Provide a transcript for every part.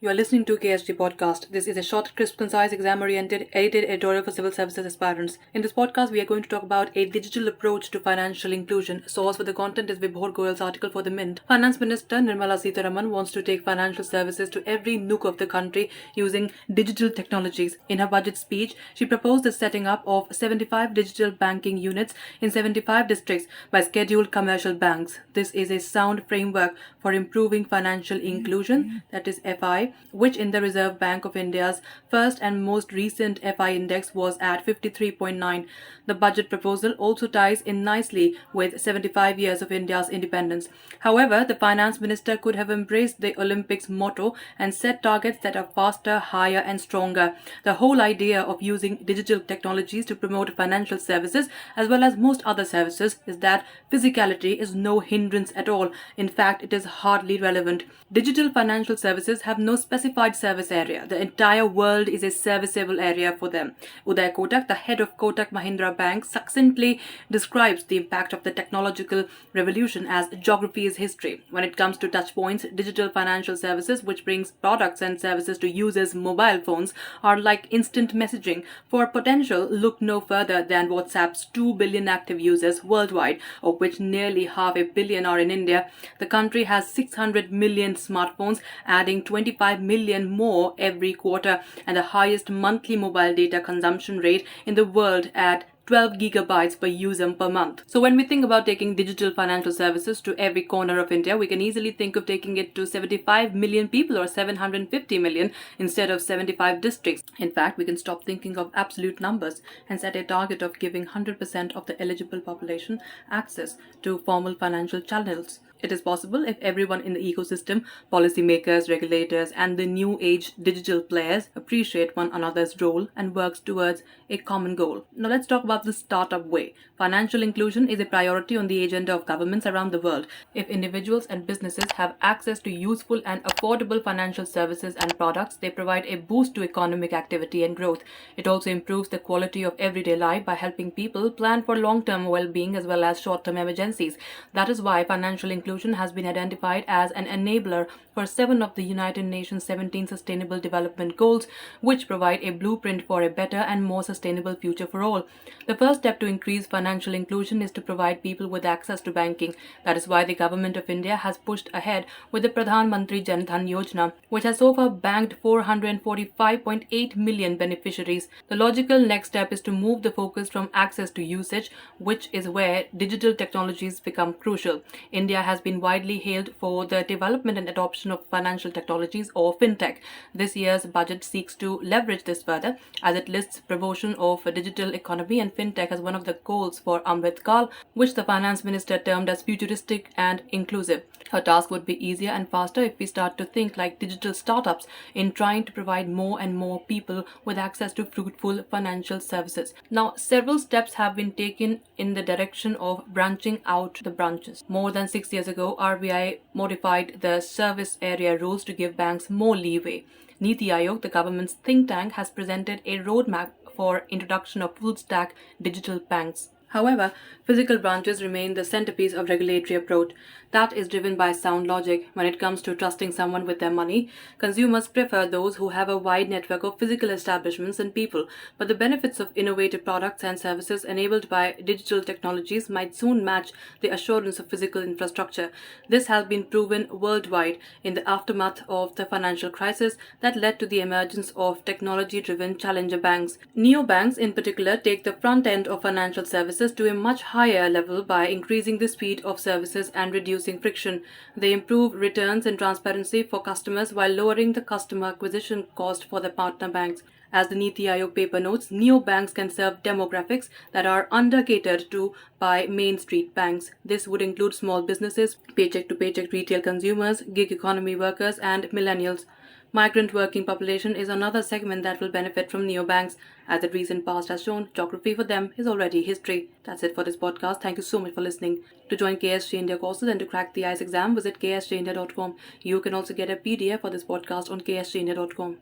You are listening to KSG Podcast. This is a short, crisp, concise, exam-oriented, edited editorial for civil services aspirants. In this podcast, we are going to talk about a digital approach to financial inclusion. Source for the content is Vibhor Goyal's article for The Mint. Finance Minister Nirmala Sitharaman wants to take financial services to every nook of the country using digital technologies. In her budget speech, she proposed the setting up of 75 digital banking units in 75 districts by scheduled commercial banks. This is a sound framework for improving financial inclusion, that is FI, which in the Reserve Bank of India's first and most recent FI index was at 53.9. The budget proposal also ties in nicely with 75 years of India's independence. However, the finance minister could have embraced the Olympics motto and set targets that are faster, higher and stronger. The whole idea of using digital technologies to promote financial services as well as most other services is that physicality is no hindrance at all. In fact, it is hardly relevant. Digital financial services have no specified service area. The entire world is a serviceable area for them. Uday Kotak, the head of Kotak Mahindra Bank, succinctly describes the impact of the technological revolution as geography is history. When it comes to touchpoints, digital financial services, which brings products and services to users' mobile phones, are like instant messaging. For potential, look no further than WhatsApp's 2 billion active users worldwide, of which nearly 500 million are in India. The country has 600 million smartphones, adding 25 million more every quarter, and the highest monthly mobile data consumption rate in the world at 12 gigabytes per user per month. So when we think about taking digital financial services to every corner of India, we can easily think of taking it to 75 million people or 750 million instead of 75 districts. In fact, we can stop thinking of absolute numbers and set a target of giving 100% of the eligible population access to formal financial channels. It is possible if everyone in the ecosystem, policymakers, regulators, and the new age digital players appreciate one another's role and works towards a common goal. Now let's talk about the startup way. Financial inclusion is a priority on the agenda of governments around the world. If individuals and businesses have access to useful and affordable financial services and products, they provide a boost to economic activity and growth. It also improves the quality of everyday life by helping people plan for long-term well-being as well as short-term emergencies. That is why financial inclusion has been identified as an enabler for 7 of the United Nations 17 Sustainable Development Goals, which provide a blueprint for a better and more sustainable future for all. The first step to increase financial inclusion is to provide people with access to banking. That is why the government of India has pushed ahead with the Pradhan Mantri Dhan Yojana, which has so far banked 445.8 million beneficiaries. The logical next step is to move the focus from access to usage, which is where digital technologies become crucial. India has been widely hailed for the development and adoption of financial technologies or fintech. This year's budget seeks to leverage this further as it lists promotion of a digital economy and fintech as one of the goals for Amrit Kaal, which the finance minister termed as futuristic and inclusive. Her task would be easier and faster if we start to think like digital startups in trying to provide more and more people with access to fruitful financial services. Now, several steps have been taken in the direction of branching out the branches. More than 6 years ago, RBI modified the service area rules to give banks more leeway. Niti Aayog, the government's think tank, has presented a roadmap for introduction of full-stack digital banks. However, physical branches remain the centerpiece of regulatory approach. That is driven by sound logic. When it comes to trusting someone with their money, consumers prefer those who have a wide network of physical establishments and people. But the benefits of innovative products and services enabled by digital technologies might soon match the assurance of physical infrastructure. This has been proven worldwide in the aftermath of the financial crisis that led to the emergence of technology-driven challenger banks. Neobanks, in particular, take the front end of financial services to a much higher level by increasing the speed of services and reducing friction. They improve returns and transparency for customers while lowering the customer acquisition cost for the partner banks. As the Niti Aayog paper notes, neobanks can serve demographics that are under-catered to by Main Street banks. This would include small businesses, paycheck-to-paycheck retail consumers, gig economy workers, and millennials. Migrant working population is another segment that will benefit from neobanks. As the recent past has shown, geography for them is already history. That's it for this podcast. Thank you so much for listening. To join KSG India courses and to crack the IELTS exam, visit ksgindia.com. You can also get a PDF for this podcast on ksgindia.com.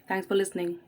Thanks for listening.